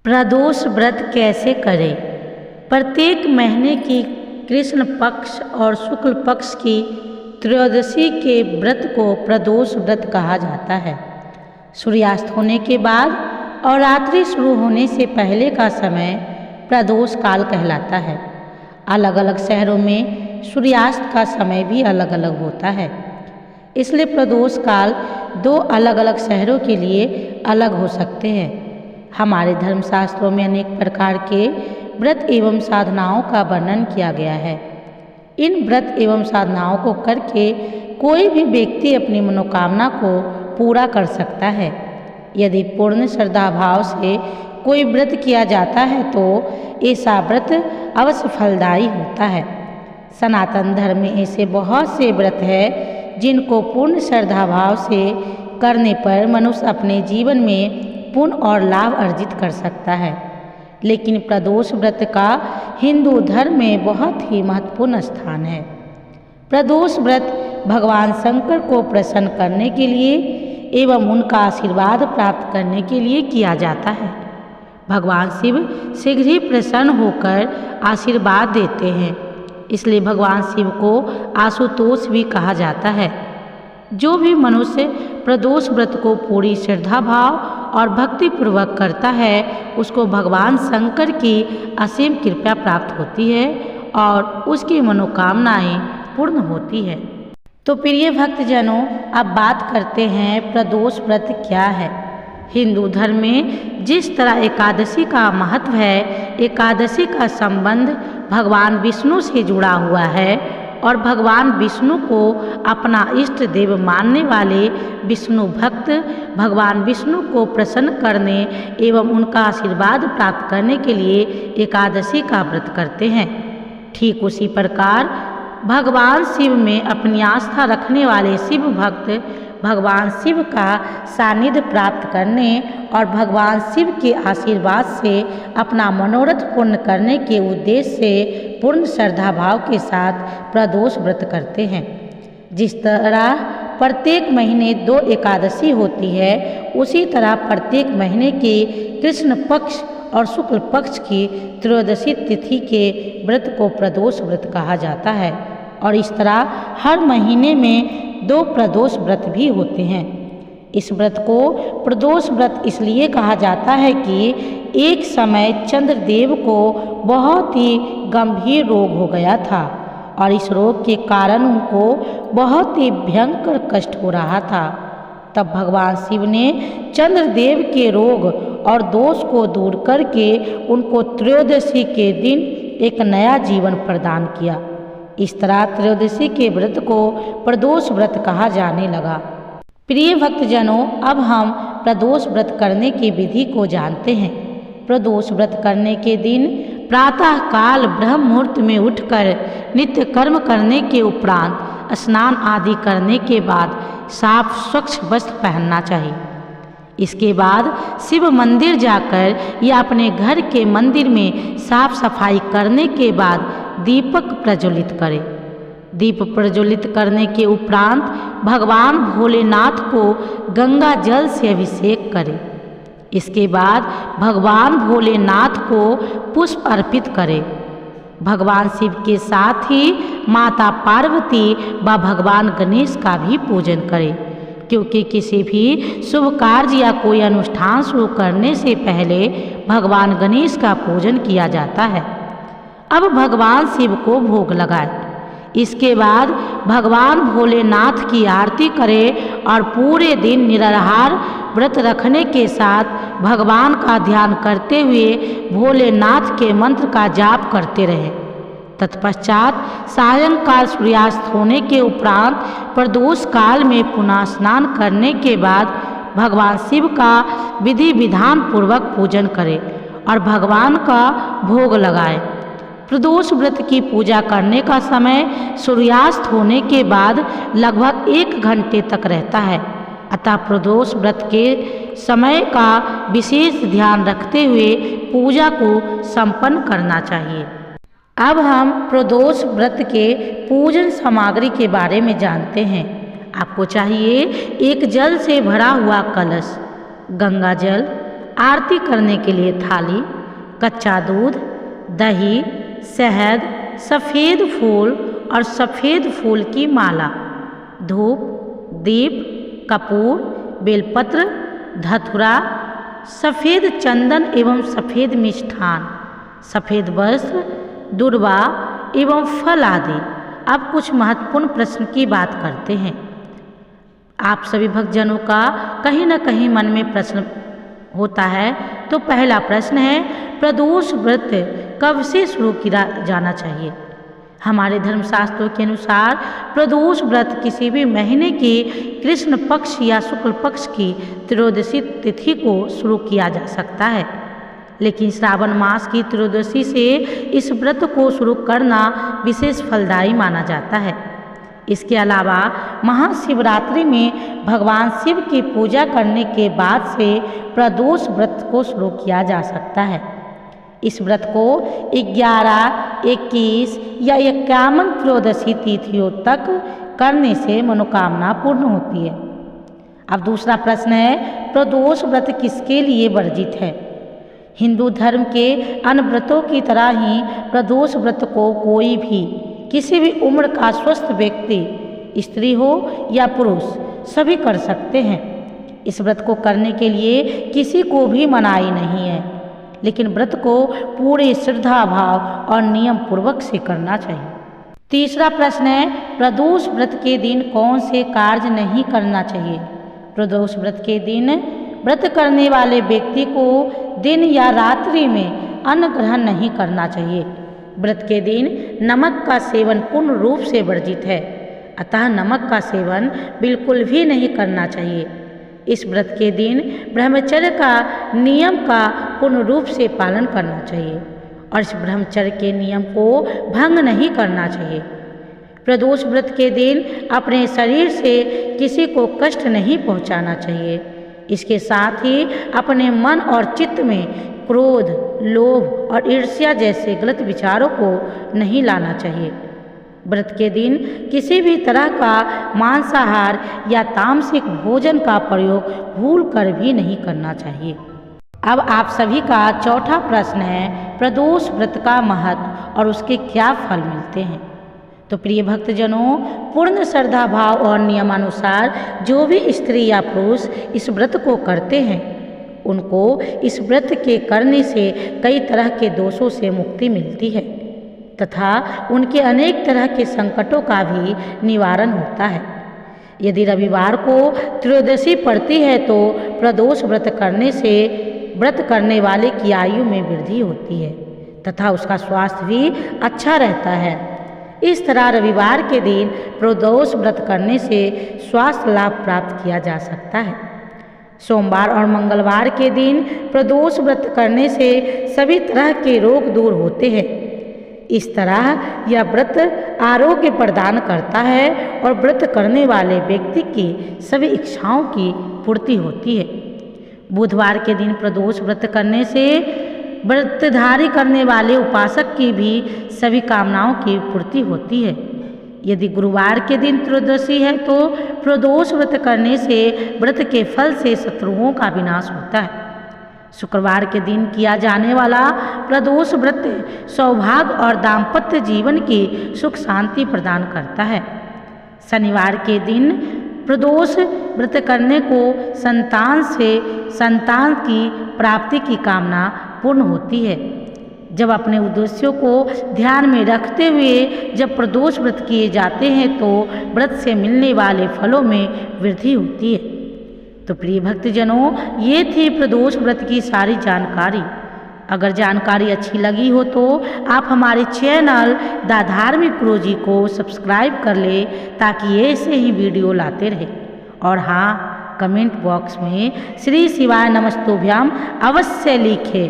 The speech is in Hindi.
प्रदोष व्रत कैसे करें? प्रत्येक महीने की कृष्ण पक्ष और शुक्ल पक्ष की त्रयोदशी के व्रत को प्रदोष व्रत कहा जाता है। सूर्यास्त होने के बाद और रात्रि शुरू होने से पहले का समय प्रदोष काल कहलाता है। अलग अलग शहरों में सूर्यास्त का समय भी अलग अलग होता है, इसलिए प्रदोष काल दो अलग अलग शहरों के लिए अलग हो सकते हैं। हमारे धर्मशास्त्रों में अनेक प्रकार के व्रत एवं साधनाओं का वर्णन किया गया है। इन व्रत एवं साधनाओं को करके कोई भी व्यक्ति अपनी मनोकामना को पूरा कर सकता है। यदि पूर्ण श्रद्धा भाव से कोई व्रत किया जाता है तो ऐसा व्रत अवश्य फलदायी होता है। सनातन धर्म में ऐसे बहुत से व्रत हैं जिनको पूर्ण श्रद्धा भाव से करने पर मनुष्य अपने जीवन में पुण्य और लाभ अर्जित कर सकता है। लेकिन प्रदोष व्रत का हिंदू धर्म में बहुत ही महत्वपूर्ण स्थान है। प्रदोष व्रत भगवान शंकर को प्रसन्न करने के लिए एवं उनका आशीर्वाद प्राप्त करने के लिए किया जाता है। भगवान शिव शीघ्र ही प्रसन्न होकर आशीर्वाद देते हैं, इसलिए भगवान शिव को आशुतोष भी कहा जाता है। जो भी मनुष्य प्रदोष व्रत को पूरी श्रद्धा भाव और भक्ति पूर्वक करता है उसको भगवान शंकर की असीम कृपा प्राप्त होती है और उसकी मनोकामनाएं पूर्ण होती है। तो प्रिय भक्तजनों, अब बात करते हैं प्रदोष व्रत क्या है। हिंदू धर्म में जिस तरह एकादशी का महत्व है, एकादशी का संबंध भगवान विष्णु से जुड़ा हुआ है और भगवान विष्णु को अपना इष्ट देव मानने वाले विष्णु भक्त भगवान विष्णु को प्रसन्न करने एवं उनका आशीर्वाद प्राप्त करने के लिए एकादशी का व्रत करते हैं। ठीक उसी प्रकार भगवान शिव में अपनी आस्था रखने वाले शिव भक्त भगवान शिव का सानिध्य प्राप्त करने और भगवान शिव के आशीर्वाद से अपना मनोरथ पूर्ण करने के उद्देश्य से पूर्ण श्रद्धा भाव के साथ प्रदोष व्रत करते हैं। जिस तरह प्रत्येक महीने 2 एकादशी होती है, उसी तरह प्रत्येक महीने के कृष्ण पक्ष और शुक्ल पक्ष की त्रयोदशी तिथि के व्रत को प्रदोष व्रत कहा जाता है और इस तरह हर महीने में 2 प्रदोष व्रत भी होते हैं। इस व्रत को प्रदोष व्रत इसलिए कहा जाता है कि एक समय चंद्रदेव को बहुत ही गंभीर रोग हो गया था और इस रोग के कारण उनको बहुत ही भयंकर कष्ट हो रहा था। तब भगवान शिव ने चंद्रदेव के रोग और दोष को दूर करके उनको त्रयोदशी के दिन एक नया जीवन प्रदान किया। इस तरह त्रयोदशी के व्रत को प्रदोष व्रत कहा जाने लगा। प्रिय भक्तजनों, अब हम प्रदोष व्रत करने की विधि को जानते हैं। प्रदोष व्रत करने के दिन प्रातः काल ब्रह्म मुहूर्त में उठकर नित्य कर्म करने के उपरांत स्नान आदि करने के बाद साफ स्वच्छ वस्त्र पहनना चाहिए। इसके बाद शिव मंदिर जाकर या अपने घर के मंदिर में साफ सफाई करने के बाद दीपक प्रज्वलित करें। दीप प्रज्वलित करने के उपरांत भगवान भोलेनाथ को गंगा जल से अभिषेक करें। इसके बाद भगवान भोलेनाथ को पुष्प अर्पित करें। भगवान शिव के साथ ही माता पार्वती व भगवान गणेश का भी पूजन करें, क्योंकि किसी भी शुभ कार्य या कोई अनुष्ठान शुरू करने से पहले भगवान गणेश का पूजन किया जाता है। अब भगवान शिव को भोग लगाए। इसके बाद भगवान भोलेनाथ की आरती करें और पूरे दिन निराहार व्रत रखने के साथ भगवान का ध्यान करते हुए भोलेनाथ के मंत्र का जाप करते रहें। तत्पश्चात सायंकाल सूर्यास्त होने के उपरांत प्रदोष काल में पुनः स्नान करने के बाद भगवान शिव का विधि विधान पूर्वक पूजन करें और भगवान का भोग लगाएं। प्रदोष व्रत की पूजा करने का समय सूर्यास्त होने के बाद लगभग 1 घंटे तक रहता है, अतः प्रदोष व्रत के समय का विशेष ध्यान रखते हुए पूजा को संपन्न करना चाहिए। अब हम प्रदोष व्रत के पूजन सामग्री के बारे में जानते हैं। आपको चाहिए एक जल से भरा हुआ कलश, गंगा जल, आरती करने के लिए थाली, कच्चा दूध, दही, शहद, सफ़ेद फूल और सफ़ेद फूल की माला, धूप, दीप, कपूर, बेलपत्र, धतूरा, सफ़ेद चंदन एवं सफ़ेद मिष्ठान, सफ़ेद वस्त्र, दुर्वा एवं फल आदि। अब कुछ महत्वपूर्ण प्रश्न की बात करते हैं। आप सभी भक्तजनों का कहीं न कहीं मन में प्रश्न होता है। तो पहला प्रश्न है, प्रदोष व्रत कब से शुरू किया जाना चाहिए? हमारे धर्मशास्त्रों के अनुसार प्रदोष व्रत किसी भी महीने की कृष्ण पक्ष या शुक्ल पक्ष की त्रयोदशी तिथि को शुरू किया जा सकता है, लेकिन श्रावण मास की त्रयोदशी से इस व्रत को शुरू करना विशेष फलदायी माना जाता है। इसके अलावा महाशिवरात्रि में भगवान शिव की पूजा करने के बाद से प्रदोष व्रत को शुरू किया जा सकता है। इस व्रत को 11, 21 या 51 त्रयोदशी तिथियों तक करने से मनोकामना पूर्ण होती है। अब दूसरा प्रश्न है, प्रदोष व्रत किसके लिए वर्जित है? हिंदू धर्म के अन्य व्रतों की तरह ही प्रदोष व्रत को कोई भी किसी भी उम्र का स्वस्थ व्यक्ति, स्त्री हो या पुरुष, सभी कर सकते हैं। इस व्रत को करने के लिए किसी को भी मनाही नहीं है, लेकिन व्रत को पूरे श्रद्धा भाव और नियम पूर्वक से करना चाहिए। तीसरा प्रश्न है, प्रदोष व्रत के दिन कौन से कार्य नहीं करना चाहिए? प्रदोष व्रत के दिन व्रत करने वाले व्यक्ति को दिन या रात्रि में अन्न ग्रहण नहीं करना चाहिए। व्रत के दिन नमक का सेवन पूर्ण रूप से वर्जित है, अतः नमक का सेवन बिल्कुल भी नहीं करना चाहिए। इस व्रत के दिन ब्रह्मचर्य का नियम का पूर्ण रूप से पालन करना चाहिए और इस ब्रह्मचर्य के नियम को भंग नहीं करना चाहिए। प्रदोष व्रत के दिन अपने शरीर से किसी को कष्ट नहीं पहुंचाना चाहिए। इसके साथ ही अपने मन और चित्त में क्रोध, लोभ और ईर्ष्या जैसे गलत विचारों को नहीं लाना चाहिए। व्रत के दिन किसी भी तरह का मांसाहार या तामसिक भोजन का प्रयोग भूल कर भी नहीं करना चाहिए। अब आप सभी का चौथा प्रश्न है, प्रदोष व्रत का महत्व और उसके क्या फल मिलते हैं? तो प्रिय भक्तजनों, पूर्ण श्रद्धा भाव और नियमानुसार जो भी स्त्री या पुरुष इस व्रत को करते हैं, उनको इस व्रत के करने से कई तरह के दोषों से मुक्ति मिलती है तथा उनके अनेक तरह के संकटों का भी निवारण होता है। यदि रविवार को त्रयोदशी पड़ती है तो प्रदोष व्रत करने से व्रत करने वाले की आयु में वृद्धि होती है तथा उसका स्वास्थ्य भी अच्छा रहता है। इस तरह रविवार के दिन प्रदोष व्रत करने से स्वास्थ्य लाभ प्राप्त किया जा सकता है। सोमवार और मंगलवार के दिन प्रदोष व्रत करने से सभी तरह के रोग दूर होते हैं। इस तरह यह व्रत आरोग्य प्रदान करता है और व्रत करने वाले व्यक्ति की सभी इच्छाओं की पूर्ति होती है। बुधवार के दिन प्रदोष व्रत करने से व्रतधारी करने वाले उपासक की भी सभी कामनाओं की पूर्ति होती है। यदि गुरुवार के दिन त्रयोदशी है तो प्रदोष व्रत करने से व्रत के फल से शत्रुओं का विनाश होता है। शुक्रवार के दिन किया जाने वाला प्रदोष व्रत सौभाग्य और दाम्पत्य जीवन की सुख शांति प्रदान करता है। शनिवार के दिन प्रदोष व्रत करने को संतान की प्राप्ति की कामना पूर्ण होती है। जब अपने उद्देश्यों को ध्यान में रखते हुए जब प्रदोष व्रत किए जाते हैं तो व्रत से मिलने वाले फलों में वृद्धि होती है। तो प्रिय भक्तजनों, ये थी प्रदोष व्रत की सारी जानकारी। अगर जानकारी अच्छी लगी हो तो आप हमारे चैनल द धार्मिक गुरु जी को सब्सक्राइब कर ले ताकि ऐसे ही वीडियो लाते रहे। और हाँ, कमेंट बॉक्स में श्री शिवाय नमस्तुभ्याम अवश्य लिखें।